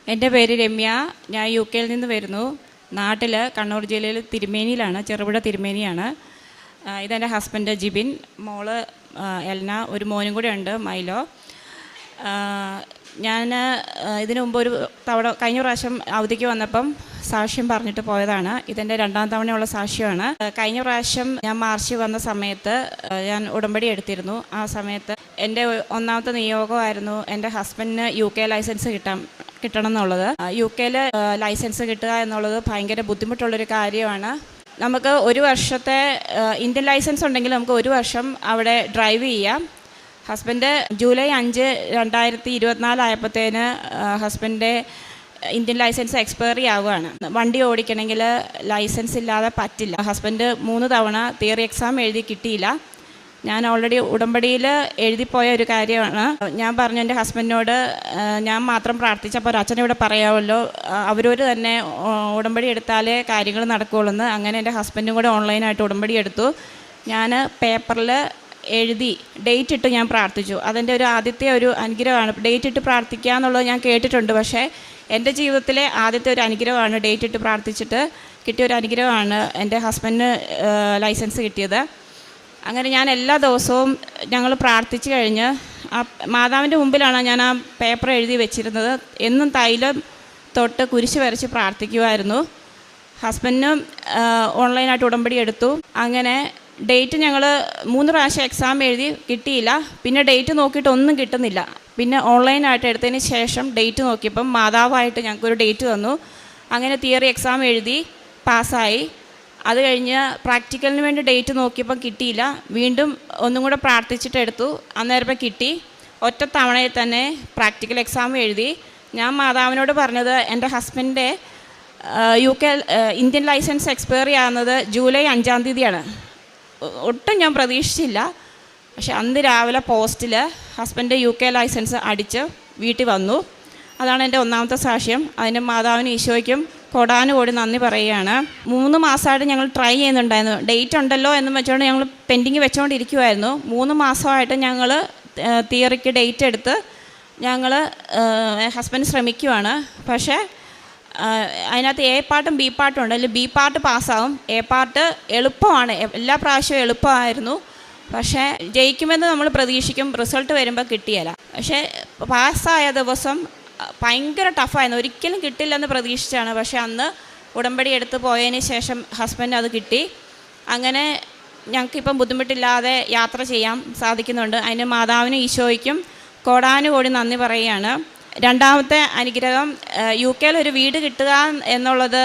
എൻ്റെ പേര് രമ്യ. ഞാൻ UK-യിൽ നിന്ന് വരുന്നു. നാട്ടിൽ കണ്ണൂർ ജില്ലയിൽ തിരുമേനിയിലാണ്, ചെറുപുഴ തിരുമേനിയാണ്. ഇതെൻ്റെ ഹസ്ബൻഡ് ജിബിൻ, മോള് എൽന, ഒരു മോനും കൂടെ ഉണ്ട്, മൈലോ. ഞാൻ ഇതിനു മുമ്പ് ഒരു തവണ കഴിഞ്ഞ പ്രാവശ്യം അവധിക്ക് വന്നപ്പം സാക്ഷ്യം പറഞ്ഞിട്ട് പോയതാണ്. ഇതെൻ്റെ രണ്ടാം തവണയുള്ള സാക്ഷ്യമാണ്. കഴിഞ്ഞ പ്രാവശ്യം ഞാൻ മാർച്ചിൽ വന്ന സമയത്ത് ഞാൻ ഉടമ്പടി എടുത്തിരുന്നു. ആ സമയത്ത് എൻ്റെ ഒന്നാമത്തെ നിയോഗമായിരുന്നു എൻ്റെ ഹസ്ബൻഡിന് UK ലൈസൻസ് കിട്ടണം എന്നുള്ളത്. UK-യിൽ ലൈസൻസ് കിട്ടുക എന്നുള്ളത് ഭയങ്കര ബുദ്ധിമുട്ടുള്ളൊരു കാര്യമാണ്. നമുക്ക് ഒരു വർഷത്തെ ഇന്ത്യൻ ലൈസൻസ് ഉണ്ടെങ്കിൽ നമുക്ക് ഒരു വർഷം അവിടെ ഡ്രൈവ് ചെയ്യാം. ഹസ്ബൻഡ് ജൂലൈ 5, 2024 ആയപ്പോഴത്തേന് ഹസ്ബൻഡിൻ്റെ ഇന്ത്യൻ ലൈസൻസ് എക്സ്പയറി ആവുകയാണ്. വണ്ടി ഓടിക്കണമെങ്കിൽ ലൈസൻസ് ഇല്ലാതെ പറ്റില്ല. ഹസ്ബൻഡ് 3 തവണ തിയറി എക്സാം എഴുതി കിട്ടിയില്ല. ഞാൻ ഓൾറെഡി ഉടമ്പടിയിൽ എഴുതിപ്പോയ ഒരു കാര്യമാണ്. ഞാൻ പറഞ്ഞു എൻ്റെ ഹസ്ബൻഡിനോട്, ഞാൻ മാത്രം പ്രാർത്ഥിച്ചപ്പോൾ അച്ഛനിവിടെ പറയാമല്ലോ, അവരൊരു തന്നെ ഉടമ്പടി എടുത്താലേ കാര്യങ്ങൾ നടക്കുകയുള്ളൂ എന്ന്. അങ്ങനെ എൻ്റെ ഹസ്ബൻഡും കൂടെ ഓൺലൈനായിട്ട് ഉടമ്പടി എടുത്തു. ഞാൻ പേപ്പറിൽ എഴുതി ഡേറ്റ് ഇട്ട് ഞാൻ പ്രാർത്ഥിച്ചു. അതെൻ്റെ ഒരു ആദ്യത്തെ ഒരു അനുഗ്രഹമാണ്. ഡേറ്റ് ഇട്ട് പ്രാർത്ഥിക്കുക എന്നുള്ളത് ഞാൻ കേട്ടിട്ടുണ്ട്, പക്ഷേ എൻ്റെ ജീവിതത്തിലെ ആദ്യത്തെ ഒരു അനുഗ്രഹമാണ്. ഡേറ്റ് ഇട്ട് പ്രാർത്ഥിച്ചിട്ട് കിട്ടിയ ഒരു അനുഗ്രഹമാണ് എൻ്റെ ഹസ്ബൻഡിന് ലൈസൻസ് കിട്ടിയത്. അങ്ങനെ ഞാൻ എല്ലാ ദിവസവും ഞങ്ങൾ പ്രാർത്ഥിച്ചു കഴിഞ്ഞ് മാതാവിൻ്റെ മുമ്പിലാണ് ഞാൻ ആ പേപ്പർ എഴുതി വെച്ചിരുന്നത്. എന്നും തൈലം തൊട്ട് കുരിശ് വരച്ച് പ്രാർത്ഥിക്കുമായിരുന്നു. ഹസ്ബൻഡിനും ഓൺലൈനായിട്ട് ഉടമ്പടി എടുത്തു. അങ്ങനെ ഡേറ്റ് ഞങ്ങൾ 3 പ്രാവശ്യം എക്സാം എഴുതി കിട്ടിയില്ല. പിന്നെ ഡേറ്റ് നോക്കിയിട്ട് ഒന്നും കിട്ടുന്നില്ല. പിന്നെ ഓൺലൈനായിട്ട് എടുത്തതിന് ശേഷം ഡേറ്റ് നോക്കിയപ്പം മാതാവായിട്ട് ഞങ്ങൾക്കൊരു ഡേറ്റ് തന്നു. അങ്ങനെ തിയറി എക്സാം എഴുതി പാസ്സായി. അത് കഴിഞ്ഞ് പ്രാക്ടിക്കലിന് വേണ്ടി ഡേറ്റ് നോക്കിയപ്പം കിട്ടിയില്ല. വീണ്ടും ഒന്നും കൂടെ പ്രാർത്ഥിച്ചിട്ട് എടുത്തു. അന്നേരം കിട്ടി. ഒറ്റ തവണയിൽ തന്നെ പ്രാക്ടിക്കൽ എക്സാം എഴുതി. ഞാൻ മാതാവിനോട് പറഞ്ഞത് എൻ്റെ ഹസ്ബൻഡിൻ്റെ UK ഇന്ത്യൻ ലൈസൻസ് എക്സ്പയറി ആകുന്നത് ജൂലൈ 5-ാം തീയതിയാണ്. ഒട്ടും ഞാൻ പ്രതീക്ഷിച്ചില്ല. പക്ഷെ അന്ന് രാവിലെ പോസ്റ്റിൽ ഹസ്ബൻഡ് UK ലൈസൻസ് അടിച്ച് വീട്ടിൽ വന്നു. അതാണ് എൻ്റെ ഒന്നാമത്തെ സാക്ഷ്യം. അതിൻ്റെ മാതാവിനും ഈശോയ്ക്കും കോടാനുകോടി നന്ദി പറയുകയാണ്. 3 മാസമായിട്ട് ഞങ്ങൾ ട്രൈ ചെയ്യുന്നുണ്ടായിരുന്നു. ഡേറ്റ് ഉണ്ടല്ലോ എന്ന് വെച്ചുകൊണ്ട് ഞങ്ങൾ പെൻഡിങ് വെച്ചുകൊണ്ടിരിക്കുമായിരുന്നു. 3 മാസമായിട്ട് ഞങ്ങൾ തിയറിക്ക് ഡേറ്റ് എടുത്ത് ഞങ്ങൾ ഹസ്ബൻഡ് ശ്രമിക്കുവാണ്. പക്ഷേ അതിനകത്ത് A പാർട്ടും B പാർട്ടും ഉണ്ട്. അതിൽ B പാർട്ട് പാസ്സാവും. A പാർട്ട് എളുപ്പമാണ്, എല്ലാ പ്രാവശ്യവും എളുപ്പമായിരുന്നു. പക്ഷേ ജയിക്കുമെന്ന് നമ്മൾ പ്രതീക്ഷിക്കും, റിസൾട്ട് വരുമ്പോൾ കിട്ടിയല്ല. പക്ഷേ പാസ്സായ ദിവസം ഭയങ്കര ടഫായിരുന്നു. ഒരിക്കലും കിട്ടില്ലെന്ന് പ്രതീക്ഷിച്ചാണ്. പക്ഷേ അന്ന് ഉടമ്പടി എടുത്ത് പോയതിന് ശേഷം ഹസ്ബൻഡ് അത് കിട്ടി. അങ്ങനെ ഞങ്ങൾക്കിപ്പം ബുദ്ധിമുട്ടില്ലാതെ യാത്ര ചെയ്യാൻ സാധിക്കുന്നുണ്ട്. അതിന് മാതാവിനും ഈശോയ്ക്കും കോടാനുകോടി നന്ദി പറയുകയാണ്. രണ്ടാമത്തെ അനുഗ്രഹം, UK-യിൽ ഒരു വീട് കിട്ടുക എന്നുള്ളത്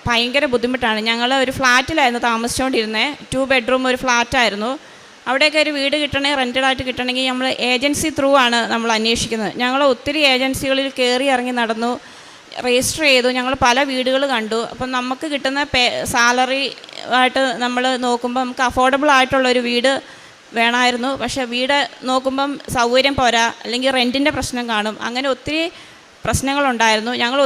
ഭയങ്കര ബുദ്ധിമുട്ടാണ്. ഞങ്ങൾ ഒരു ഫ്ലാറ്റിലായിരുന്നു താമസിച്ചുകൊണ്ടിരുന്നത്. 2 ബെഡ്റൂം ഒരു ഫ്ലാറ്റായിരുന്നു. അവിടെയൊക്കെ ഒരു വീട് കിട്ടണമെങ്കിൽ, റെൻറ്റഡായിട്ട് കിട്ടണമെങ്കിൽ നമ്മൾ ഏജൻസി ത്രൂ ആണ് നമ്മൾ അന്വേഷിക്കുന്നത്. ഞങ്ങൾ ഒത്തിരി ഏജൻസികളിൽ കയറി ഇറങ്ങി നടന്നു, രജിസ്റ്റർ ചെയ്തു. ഞങ്ങൾ പല വീടുകൾ കണ്ടു. അപ്പം നമുക്ക് കിട്ടുന്ന സാലറി ആയിട്ട് നമ്മൾ നോക്കുമ്പോൾ നമുക്ക് അഫോർഡബിൾ ആയിട്ടുള്ളൊരു വീട് വേണമായിരുന്നു. പക്ഷേ വീട് നോക്കുമ്പം സൗകര്യം പോരാ, അല്ലെങ്കിൽ റെൻറ്റിൻ്റെ പ്രശ്നം കാണും. അങ്ങനെ ഒത്തിരി പ്രശ്നങ്ങളുണ്ടായിരുന്നു. ഞങ്ങൾ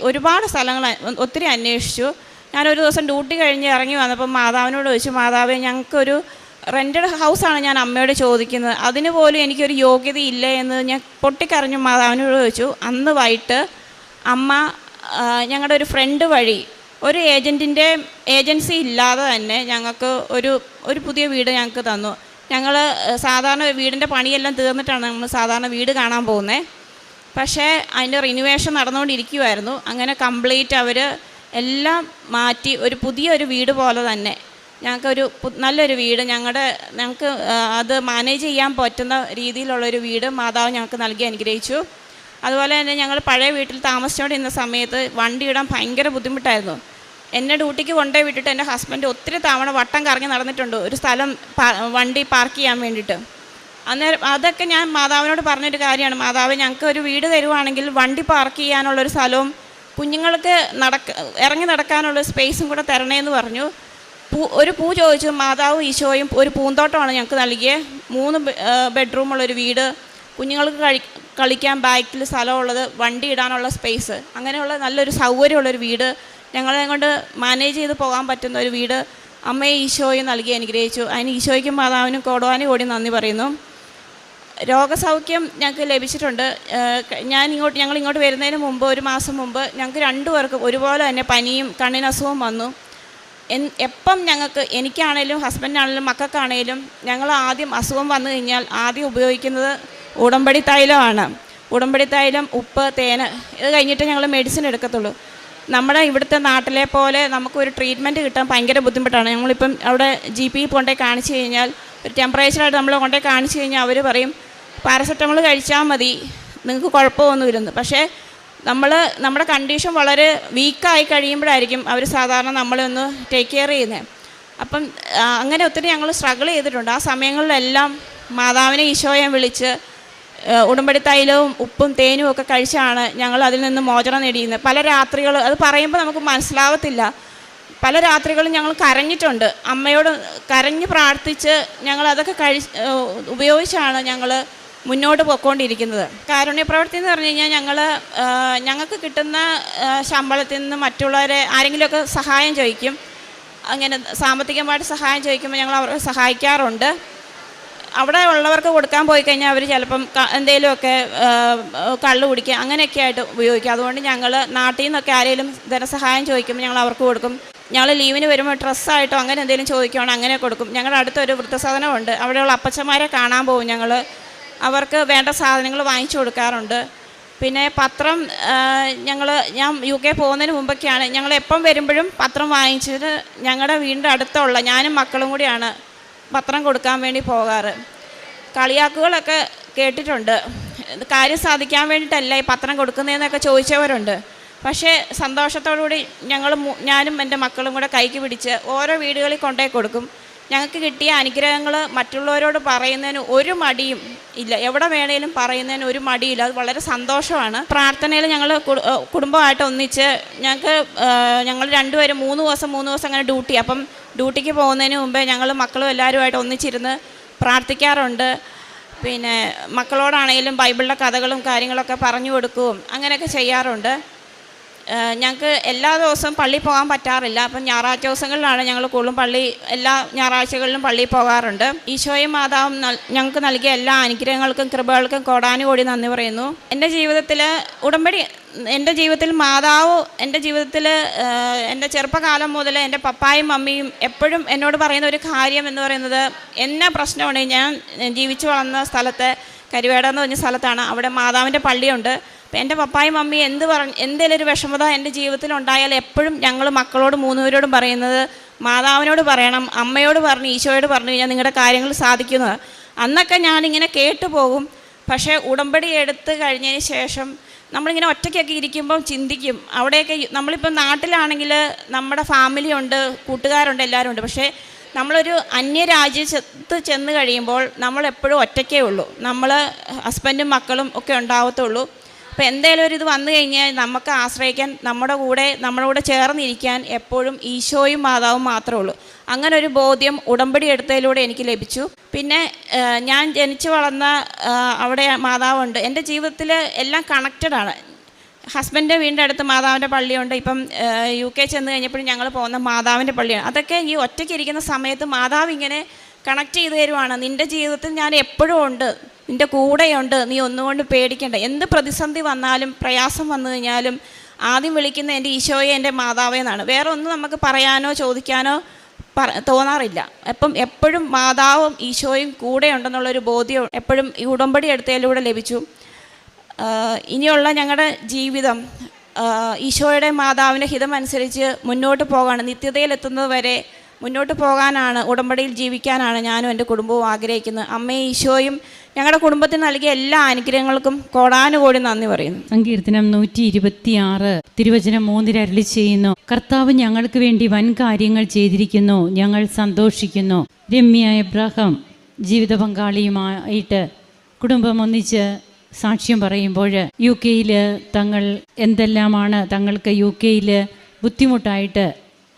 ഒരുപാട് സ്ഥലങ്ങൾ ഒത്തിരി അന്വേഷിച്ചു. ഞാനൊരു ദിവസം ഡ്യൂട്ടി കഴിഞ്ഞ് ഇറങ്ങി വന്നപ്പോൾ മാതാവിനോട് ചോദിച്ചു, മാതാവേ, ഞങ്ങൾക്കൊരു റെൻറ്റഡ് ഹൗസാണ് ഞാൻ അമ്മയോട് ചോദിക്കുന്നത്, അതിന് പോലും എനിക്കൊരു യോഗ്യതയില്ല എന്ന് ഞാൻ പൊട്ടിക്കരഞ്ഞു മാതാവിനോട് ചോദിച്ചു. അന്ന് വൈകിട്ട് അമ്മ ഞങ്ങളുടെ ഒരു ഫ്രണ്ട് വഴി ഒരു ഏജൻസി ഇല്ലാതെ തന്നെ ഞങ്ങൾക്ക് ഒരു പുതിയ വീട് ഞങ്ങൾക്ക് തന്നു. ഞങ്ങൾ സാധാരണ വീടിൻ്റെ പണിയെല്ലാം തീർന്നിട്ടാണ് നമ്മൾ സാധാരണ വീട് കാണാൻ പോകുന്നത്. പക്ഷേ അതിൻ്റെ റിനുവേഷൻ നടന്നുകൊണ്ടിരിക്കുമായിരുന്നു. അങ്ങനെ കംപ്ലീറ്റ് അവർ എല്ലാം മാറ്റി ഒരു പുതിയൊരു വീട് പോലെ തന്നെ ഞങ്ങൾക്കൊരു നല്ലൊരു വീട്, ഞങ്ങൾക്ക് അത് മാനേജ് ചെയ്യാൻ പറ്റുന്ന രീതിയിലുള്ളൊരു വീട് മാതാവ് ഞങ്ങൾക്ക് നൽകി അനുഗ്രഹിച്ചു. അതുപോലെ തന്നെ ഞങ്ങൾ പഴയ വീട്ടിൽ താമസിച്ചുകൊണ്ടിരുന്ന സമയത്ത് വണ്ടി ഇടാൻ ഭയങ്കര ബുദ്ധിമുട്ടായിരുന്നു. എന്നെ ഡ്യൂട്ടിക്ക് കൊണ്ടുപോയി വിട്ടിട്ട് എൻ്റെ ഹസ്ബൻഡ് ഒത്തിരി തവണ വട്ടം കറങ്ങി നടന്നിട്ടുണ്ട് ഒരു സ്ഥലം വണ്ടി പാർക്ക് ചെയ്യാൻ വേണ്ടിയിട്ട്. അന്നേരം അതൊക്കെ ഞാൻ മാതാവിനോട് പറഞ്ഞൊരു കാര്യമാണ്, മാതാവ് ഞങ്ങൾക്ക് ഒരു വീട് തരുവാണെങ്കിൽ വണ്ടി പാർക്ക് ചെയ്യാനുള്ളൊരു സ്ഥലവും കുഞ്ഞുങ്ങൾക്ക് ഇറങ്ങി നടക്കാനുള്ള സ്പേസും കൂടെ തരണേന്ന് പറഞ്ഞു. ഒരു പൂ ചോദിച്ചു. മാതാവും ഈശോയും ഒരു പൂന്തോട്ടമാണ് ഞങ്ങൾക്ക് നൽകിയത്. 3 ബെഡ്റൂമുള്ളൊരു വീട്, കുഞ്ഞുങ്ങൾക്ക് കളിക്കാൻ ബാക്കിൽ സ്ഥലമുള്ളത്, വണ്ടി ഇടാനുള്ള സ്പേസ്, അങ്ങനെയുള്ള നല്ലൊരു സൗകര്യമുള്ളൊരു വീട്, ഞങ്ങളെ കൊണ്ട് മാനേജ് ചെയ്ത് പോകാൻ പറ്റുന്ന ഒരു വീട് അമ്മയെ ഈശോയും നൽകി അനുഗ്രഹിച്ചു. അതിന് ഈശോയ്ക്കും മാതാവിനും കോടാനുകോടി നന്ദി പറയുന്നു. രോഗസൗഖ്യം ഞങ്ങൾക്ക് ലഭിച്ചിട്ടുണ്ട്. ഞങ്ങൾ ഇങ്ങോട്ട് വരുന്നതിന് മുമ്പ് 1 മാസം മുമ്പ് ഞങ്ങൾക്ക് 2 പേർക്കും ഒരുപോലെ തന്നെ പനിയും കണ്ണിനസുഖവും വന്നു. എപ്പം ഞങ്ങൾക്ക്, എനിക്കാണേലും ഹസ്ബൻഡിനാണേലും മക്കൾക്കാണേലും, ഞങ്ങൾ ആദ്യം അസുഖം വന്നു കഴിഞ്ഞാൽ ആദ്യം ഉപയോഗിക്കുന്നത് ഉടമ്പടി തൈലമാണ്. ഉടമ്പടി തൈലം, ഉപ്പ്, തേന്, ഇത് കഴിഞ്ഞിട്ട് ഞങ്ങൾ മെഡിസിൻ എടുക്കത്തുള്ളൂ. നമ്മുടെ ഇവിടുത്തെ നാട്ടിലെ പോലെ നമുക്കൊരു ട്രീറ്റ്മെൻറ്റ് കിട്ടാൻ ഭയങ്കര ബുദ്ധിമുട്ടാണ്. ഞങ്ങളിപ്പം അവിടെ GP കൊണ്ടുപോയി കാണിച്ചു കഴിഞ്ഞാൽ, ഒരു ടെമ്പറേച്ചറായിട്ട് നമ്മൾ കൊണ്ടുപോയി കാണിച്ചു കഴിഞ്ഞാൽ അവർ പറയും പാരസെറ്റമോൾ കഴിച്ചാൽ മതി, നിങ്ങൾക്ക് കുഴപ്പമൊന്നുമില്ലെന്ന്. പക്ഷേ നമ്മുടെ കണ്ടീഷൻ വളരെ വീക്കായി കഴിയുമ്പോഴായിരിക്കും അവർ സാധാരണ നമ്മളെ ഒന്ന് ടേക്ക് കെയർ ചെയ്യുന്നത്. അപ്പം അങ്ങനെ ഒത്തിരി ഞങ്ങൾ സ്ട്രഗിൾ ചെയ്തിട്ടുണ്ട്. ആ സമയങ്ങളിലെല്ലാം മാതാവിനെ, ഈശോയെ വിളിച്ച് ഉടമ്പടി തൈലവും ഉപ്പും തേനും ഒക്കെ കഴിച്ചാണ് ഞങ്ങൾ അതിൽ നിന്ന് മോചനം നേടിയിരുന്നത്. പല രാത്രികൾ, അത് പറയുമ്പോൾ നമുക്ക് മനസ്സിലാവത്തില്ല, പല രാത്രികളും ഞങ്ങൾ കരഞ്ഞിട്ടുണ്ട്. അമ്മയോട് കരഞ്ഞ് പ്രാർത്ഥിച്ച് ഞങ്ങൾ അതൊക്കെ ഉപയോഗിച്ചാണ് ഞങ്ങൾ മുന്നോട്ട് പോയിക്കൊണ്ടിരിക്കുന്നത്. കാരുണ്യ പ്രവൃത്തി എന്ന് പറഞ്ഞു കഴിഞ്ഞാൽ ഞങ്ങൾക്ക് കിട്ടുന്ന ശമ്പളത്തിൽ നിന്ന് മറ്റുള്ളവരെ ആരെങ്കിലുമൊക്കെ സഹായം ചോദിക്കും. അങ്ങനെ സാമ്പത്തികമായിട്ട് സഹായം ചോദിക്കുമ്പോൾ ഞങ്ങൾ അവരെ സഹായിക്കാറുണ്ട്. അവിടെ ഉള്ളവർക്ക് കൊടുക്കാൻ പോയി കഴിഞ്ഞാൽ അവർ ചിലപ്പം എന്തെങ്കിലുമൊക്കെ കള്ള് കുടിക്കുക അങ്ങനെയൊക്കെ ആയിട്ട് ഉപയോഗിക്കും. അതുകൊണ്ട് ഞങ്ങൾ നാട്ടിൽ നിന്നൊക്കെ ആരെങ്കിലും ധനസഹായം ചോദിക്കുമ്പോൾ ഞങ്ങൾ അവർക്ക് കൊടുക്കും. ഞങ്ങൾ ലീവിന് വരുമ്പോൾ ഡ്രസ്സായിട്ടോ അങ്ങനെ എന്തെങ്കിലും ചോദിക്കുകയാണെങ്കിൽ അങ്ങനെ കൊടുക്കും. ഞങ്ങളുടെ അടുത്തൊരു വൃദ്ധസദനമുണ്ട്, അവിടെയുള്ള അപ്പച്ചന്മാരെ കാണാൻ പോകും ഞങ്ങൾ. അവർക്ക് വേണ്ട സാധനങ്ങൾ വാങ്ങിച്ചു കൊടുക്കാറുണ്ട്. പിന്നെ പത്രം, ഞാൻ UK പോകുന്നതിന് മുമ്പൊക്കെയാണ് ഞങ്ങൾ എപ്പം വരുമ്പോഴും പത്രം വാങ്ങിച്ചിട്ട് ഞങ്ങളുടെ വീടിൻ്റെ അടുത്തുള്ള ഞാനും മക്കളും കൂടിയാണ് പത്രം കൊടുക്കാൻ വേണ്ടി പോകാറ്. കളിയാക്കുകളൊക്കെ കേട്ടിട്ടുണ്ട്, കാര്യം സാധിക്കാൻ വേണ്ടിയിട്ടല്ല ഈ പത്രം കൊടുക്കുന്നതെന്നൊക്കെ ചോദിച്ചവരുണ്ട്. പക്ഷേ സന്തോഷത്തോടുകൂടി ഞാനും എൻ്റെ മക്കളും കൂടെ കൈക്ക് പിടിച്ച് ഓരോ വീടുകളിൽ കൊണ്ടുപോയി കൊടുക്കും. ഞങ്ങൾക്ക് കിട്ടിയ അനുഗ്രഹങ്ങൾ മറ്റുള്ളവരോട് പറയുന്നതിന് ഒരു മടിയും ഇല്ല, എവിടെ വേണേലും പറയുന്നതിന് ഒരു മടിയില്ല. അത് വളരെ സന്തോഷമാണ്. പ്രാർത്ഥനയിൽ ഞങ്ങൾ കുടുംബമായിട്ട് ഒന്നിച്ച് ഞങ്ങൾ 2 പേരും 3 ദിവസം അങ്ങനെ ഡ്യൂട്ടി. അപ്പം ഡ്യൂട്ടിക്ക് പോകുന്നതിന് മുമ്പേ ഞങ്ങൾ മക്കളും എല്ലാവരുമായിട്ട് ഒന്നിച്ചിരുന്ന് പ്രാർത്ഥിക്കാറുണ്ട്. പിന്നെ മക്കളോടാണെങ്കിലും ബൈബിളിലെ കഥകളും കാര്യങ്ങളൊക്കെ പറഞ്ഞു കൊടുക്കുകയും അങ്ങനെയൊക്കെ ചെയ്യാറുണ്ട്. ഞങ്ങൾക്ക് എല്ലാ ദിവസവും പള്ളിയിൽ പോകാൻ പറ്റാറില്ല. അപ്പം ഞായറാഴ്ച ദിവസങ്ങളിലാണ് ഞങ്ങൾ കൂടുതലും എല്ലാ ഞായറാഴ്ചകളിലും പള്ളിയിൽ പോകാറുണ്ട്. ഈശോയും മാതാവും ഞങ്ങൾക്ക് നൽകിയ എല്ലാ അനുഗ്രഹങ്ങൾക്കും കൃപകൾക്കും കോടാനുകോടി നന്ദി പറയുന്നു. എൻ്റെ ജീവിതത്തിൽ മാതാവ് എൻ്റെ ചെറുപ്പകാലം മുതൽ എൻ്റെ പപ്പായും മമ്മിയും എപ്പോഴും എന്നോട് പറയുന്ന ഒരു കാര്യം എന്ന് പറയുന്നത്, എന്നാ പ്രശ്നമുണ്ടെങ്കിൽ ഞാൻ ജീവിച്ചു വളർന്ന സ്ഥലത്തെ കരുവേട എന്ന് പറഞ്ഞ സ്ഥലത്താണ്, അവിടെ മാതാവിൻ്റെ പള്ളിയുണ്ട്. അപ്പം എൻ്റെ പപ്പായും മമ്മി എന്തെങ്കിലും ഒരു വിഷമത എൻ്റെ ജീവിതത്തിൽ ഉണ്ടായാൽ എപ്പോഴും ഞങ്ങൾ മക്കളോട് 3 പേരോടും പറയുന്നത്, മാതാവിനോട് പറയണം, അമ്മയോട് പറഞ്ഞ് ഈശോയോട് പറഞ്ഞു കഴിഞ്ഞാൽ നിങ്ങളുടെ കാര്യങ്ങൾ സാധിക്കുന്നത്. അന്നൊക്കെ ഞാനിങ്ങനെ കേട്ടു പോകും. പക്ഷേ ഉടമ്പടി എടുത്ത് കഴിഞ്ഞതിന് ശേഷം നമ്മളിങ്ങനെ ഒറ്റയ്ക്കൊക്കെ ഇരിക്കുമ്പം ചിന്തിക്കും. അവിടെയൊക്കെ നമ്മളിപ്പോൾ നാട്ടിലാണെങ്കിൽ നമ്മുടെ ഫാമിലി ഉണ്ട്, കൂട്ടുകാരുണ്ട്, എല്ലാവരും ഉണ്ട്. പക്ഷേ നമ്മളൊരു അന്യരാജ്യത്ത് ചെന്ന് കഴിയുമ്പോൾ നമ്മളെപ്പോഴും ഒറ്റയ്ക്കേ ഉള്ളൂ. ഹസ്ബൻഡും മക്കളും ഒക്കെ ഉണ്ടാവത്തുള്ളൂ. അപ്പോൾ എന്തെങ്കിലും ഒരു ഇത് വന്നു കഴിഞ്ഞാൽ നമുക്ക് ആശ്രയിക്കാൻ നമ്മുടെ കൂടെ ചേർന്നിരിക്കാൻ എപ്പോഴും ഈശോയും മാതാവും മാത്രമേ ഉള്ളൂ. അങ്ങനെ ഒരു ബോധ്യം ഉടമ്പടി എടുത്തതിലൂടെ എനിക്ക് ലഭിച്ചു. പിന്നെ ഞാൻ ജനിച്ചു വളർന്ന അവിടെ മാതാവുണ്ട്. എൻ്റെ ജീവിതത്തിൽ എല്ലാം കണക്റ്റഡാണ്. ഹസ്ബൻഡിൻ്റെ വീടിൻ്റെ അടുത്ത് മാതാവിൻ്റെ പള്ളിയുണ്ട്. ഇപ്പം UK ചെന്ന് കഴിഞ്ഞപ്പോഴും ഞങ്ങൾ പോകുന്ന മാതാവിൻ്റെ പള്ളിയാണ്. അതൊക്കെ ഈ ഒറ്റയ്ക്ക് ഇരിക്കുന്ന സമയത്ത് മാതാവ് ഇങ്ങനെ കണക്ട് ചെയ്ത് തരുവാണ്. നിൻ്റെ ജീവിതത്തിൽ ഞാൻ എപ്പോഴും ഉണ്ട്, നിൻ്റെ കൂടെയുണ്ട്, നീ ഒന്നുകൊണ്ട് പേടിക്കേണ്ട. എന്ത് പ്രതിസന്ധി വന്നാലും പ്രയാസം വന്നു കഴിഞ്ഞാലും ആദ്യം വിളിക്കുന്ന എൻ്റെ ഈശോയെ, എൻ്റെ മാതാവേ എന്നാണ്. വേറെ ഒന്നും നമുക്ക് പറയാനോ ചോദിക്കാനോ തോന്നാറില്ല. എപ്പോഴും മാതാവും ഈശോയും കൂടെ ഉണ്ടെന്നുള്ളൊരു ബോധ്യം എപ്പോഴും ഈ ഉടമ്പടി എടുത്തതിലൂടെ ലഭിച്ചു. ഇനിയുള്ള ഞങ്ങളുടെ ജീവിതം ഈശോയുടെ മാതാവിൻ്റെ ഹിതമനുസരിച്ച് മുന്നോട്ട് പോകാണ്. നിത്യതയിലെത്തുന്നത് വരെ മുന്നോട്ട് പോകാനാണ്, ഉടമ്പടിയിൽ ജീവിക്കാനാണ് ഞാനും എൻ്റെ കുടുംബവും ആഗ്രഹിക്കുന്നത്. അമ്മയും ഈശോയും ഞങ്ങളുടെ കുടുംബത്തിന് നൽകിയ എല്ലാ അനുഗ്രഹങ്ങൾക്കും കോടാനുകോടി നന്ദി പറയുന്നു. സങ്കീർത്തനം 126 തിരുവചനം 3 അരുളി ചെയ്യുന്നു, കർത്താവ് ഞങ്ങൾക്ക് വേണ്ടി വൻ കാര്യങ്ങൾ ചെയ്തിരിക്കുന്നു, ഞങ്ങൾ സന്തോഷിക്കുന്നു. രമ്യ എബ്രഹാം ജീവിത പങ്കാളിയുമായിട്ട് കുടുംബം ഒന്നിച്ച് സാക്ഷ്യം പറയുമ്പോൾ UK തങ്ങൾ എന്തെല്ലാമാണ് തങ്ങൾക്ക് UK ബുദ്ധിമുട്ടായിട്ട്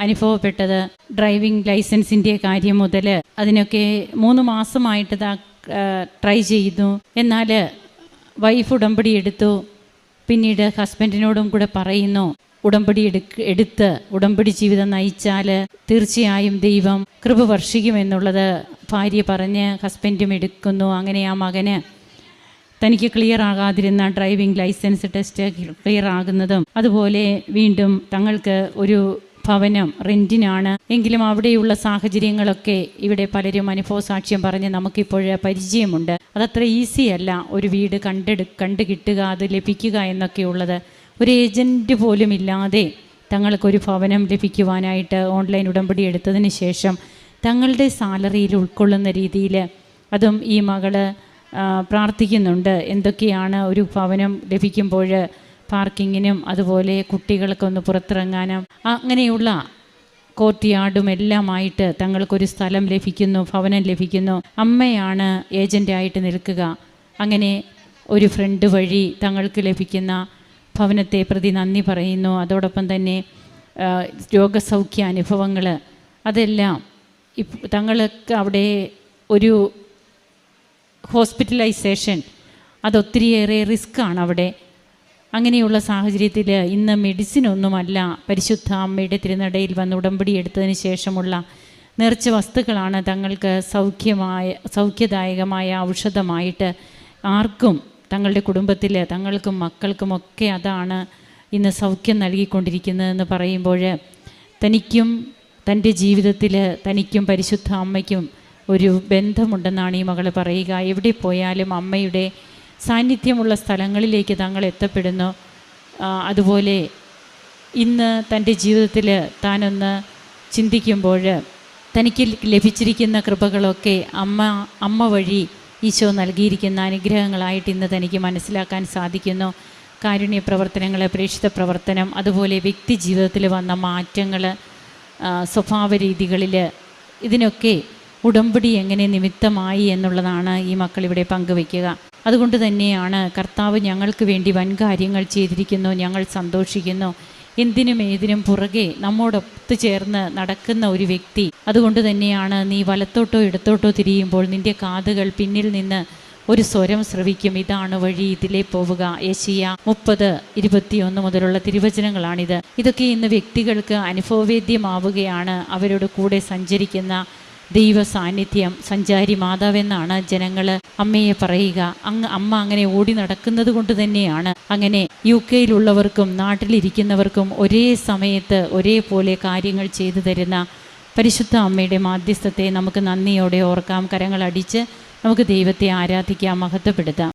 അനുഭവപ്പെട്ടത്. ഡ്രൈവിംഗ് ലൈസൻസിൻ്റെ കാര്യം മുതൽ അതിനൊക്കെ 3 മാസമായിട്ട് ട്രൈ ചെയ്തു. എന്നാൽ വൈഫ് ഉടമ്പടി എടുത്തു. പിന്നീട് ഹസ്ബൻഡിനോടും കൂടെ പറയുന്നു, ഉടമ്പടി എടുത്ത് ഉടമ്പടി ജീവിതം നയിച്ചാൽ തീർച്ചയായും ദൈവം കൃപ വർഷിക്കുമെന്നുള്ളത് ഭാര്യ പറഞ്ഞ് ഹസ്ബൻഡും എടുക്കുന്നു. അങ്ങനെ ആ മകന് തനിക്ക് ക്ലിയർ ആകാതിരുന്ന ഡ്രൈവിംഗ് ലൈസൻസ് ടെസ്റ്റ് ക്ലിയർ ആകുന്നതും, അതുപോലെ വീണ്ടും തങ്ങൾക്ക് ഒരു ഭവനം റെൻറ്റിനാണ് എങ്കിലും അവിടെയുള്ള സാഹചര്യങ്ങളൊക്കെ ഇവിടെ പലരും അനുഭവ സാക്ഷ്യം പറഞ്ഞ് നമുക്കിപ്പോൾ പരിചയമുണ്ട്. അതത്ര ഈസി അല്ല ഒരു വീട് കണ്ടു കിട്ടുക, അത് ലഭിക്കുക എന്നൊക്കെയുള്ളത്. ഒരു ഏജൻറ്റ് പോലും ഇല്ലാതെ തങ്ങൾക്കൊരു ഭവനം ലഭിക്കുവാനായിട്ട് ഓൺലൈൻ ഉടമ്പടി എടുത്തതിന് ശേഷം തങ്ങളുടെ സാലറിയിൽ ഉൾക്കൊള്ളുന്ന രീതിയിൽ അതും ഈ മകള് പ്രാർത്ഥിക്കുന്നുണ്ട്. എന്തൊക്കെയാണ് ഒരു ഭവനം ലഭിക്കുമ്പോൾ പാർക്കിങ്ങിനും അതുപോലെ കുട്ടികൾക്കൊന്ന് പുറത്തിറങ്ങാനും അങ്ങനെയുള്ള കോർട്ട് യാർഡും എല്ലാമായിട്ട് തങ്ങൾക്കൊരു സ്ഥലം ലഭിക്കുന്നു, ഭവനം ലഭിക്കുന്നു. അമ്മയാണ് ഏജൻ്റായിട്ട് നിൽക്കുക. അങ്ങനെ ഒരു ഫ്രണ്ട് വഴി തങ്ങൾക്ക് ലഭിക്കുന്ന ഭവനത്തെ പ്രതി നന്ദി പറയുന്നു. അതോടൊപ്പം തന്നെ രോഗസൗഖ്യ അനുഭവങ്ങൾ അതെല്ലാം തങ്ങൾക്ക് അവിടെ ഒരു ഹോസ്പിറ്റലൈസേഷൻ അതൊത്തിരിയേറെ റിസ്ക്കാണ് അവിടെ. അങ്ങനെയുള്ള സാഹചര്യത്തിൽ ഇന്ന് മെഡിസിനൊന്നുമല്ല, പരിശുദ്ധ അമ്മയുടെ തിരുനടയിൽ വന്ന് ഉടമ്പടി എടുത്തതിന് ശേഷമുള്ള നേർച്ച വസ്തുക്കളാണ് തങ്ങൾക്ക് സൗഖ്യദായകമായ ഔഷധമായിട്ട് ആർക്കും തങ്ങളുടെ കുടുംബത്തിൽ തങ്ങൾക്കും മക്കൾക്കുമൊക്കെ അതാണ് ഇന്ന് സൗഖ്യം നൽകിക്കൊണ്ടിരിക്കുന്നതെന്ന് പറയുമ്പോൾ തനിക്കും തൻ്റെ ജീവിതത്തിൽ തനിക്കും പരിശുദ്ധ അമ്മയ്ക്കും ഒരു ബന്ധമുണ്ടെന്നാണ് ഈ മകൾ പറയുക. എവിടെ പോയാലും അമ്മയുടെ സാന്നിധ്യമുള്ള സ്ഥലങ്ങളിലേക്ക് തങ്ങൾ എത്തപ്പെടുന്നു. അതുപോലെ ഇന്ന് തൻ്റെ ജീവിതത്തിൽ താനൊന്ന് ചിന്തിക്കുമ്പോൾ തനിക്ക് ലഭിച്ചിരിക്കുന്ന കൃപകളൊക്കെ അമ്മ വഴി ഈശോ നൽകിയിരിക്കുന്ന അനുഗ്രഹങ്ങളായിട്ട് ഇന്ന് തനിക്ക് മനസ്സിലാക്കാൻ സാധിക്കുന്നു. കാരുണ്യ പ്രവർത്തനങ്ങൾ, പ്രേക്ഷിത പ്രവർത്തനം, അതുപോലെ വ്യക്തി ജീവിതത്തിൽ വന്ന മാറ്റങ്ങൾ, സ്വഭാവ രീതികളിൽ, ഇതിനൊക്കെ ഉടമ്പടി എങ്ങനെ നിമിത്തമായി എന്നുള്ളതാണ് ഈ മക്കളിവിടെ പങ്കുവയ്ക്കുക. അതുകൊണ്ട് തന്നെയാണ് കർത്താവ് ഞങ്ങൾക്ക് വേണ്ടി വൻ കാര്യങ്ങൾ ചെയ്തിരിക്കുന്നു, ഞങ്ങൾ സന്തോഷിക്കുന്നു. എന്തിനും ഏതിനും പുറകെ നമ്മോടൊത്ത് ചേർന്ന് നടക്കുന്ന ഒരു വ്യക്തി. അതുകൊണ്ട് തന്നെയാണ് നീ വലത്തോട്ടോ ഇടത്തോട്ടോ തിരിയുമ്പോൾ നിൻ്റെ കാതുകൾ പിന്നിൽ നിന്ന് ഒരു സ്വരം ശ്രവിക്കും, ഇതാണ് വഴി, ഇതിലേ പോവുക. യെശയ്യാ 30:21 മുതലുള്ള തിരുവചനങ്ങളാണിത്. ഇതൊക്കെ ഇന്ന് വ്യക്തികൾക്ക് അനുഭവവേദ്യമാവുകയാണ്. അവരോട് കൂടെ സഞ്ചരിക്കുന്ന ദൈവ സാന്നിധ്യം, സഞ്ചാരി മാതാവെന്നാണ് ജനങ്ങൾ അമ്മയെ പറയുക. അമ്മ അങ്ങനെ ഓടി നടക്കുന്നത് കൊണ്ട് തന്നെയാണ് അങ്ങനെ UK-യിലുള്ളവർക്കും നാട്ടിലിരിക്കുന്നവർക്കും ഒരേ സമയത്ത് ഒരേപോലെ കാര്യങ്ങൾ ചെയ്തു തരുന്ന പരിശുദ്ധ അമ്മയുടെ മാധ്യസ്ഥത്തെ നമുക്ക് നന്ദിയോടെ ഓർക്കാം. കരങ്ങളടിച്ച് നമുക്ക് ദൈവത്തെ ആരാധിക്കാം, മഹത്വപ്പെടുത്താം.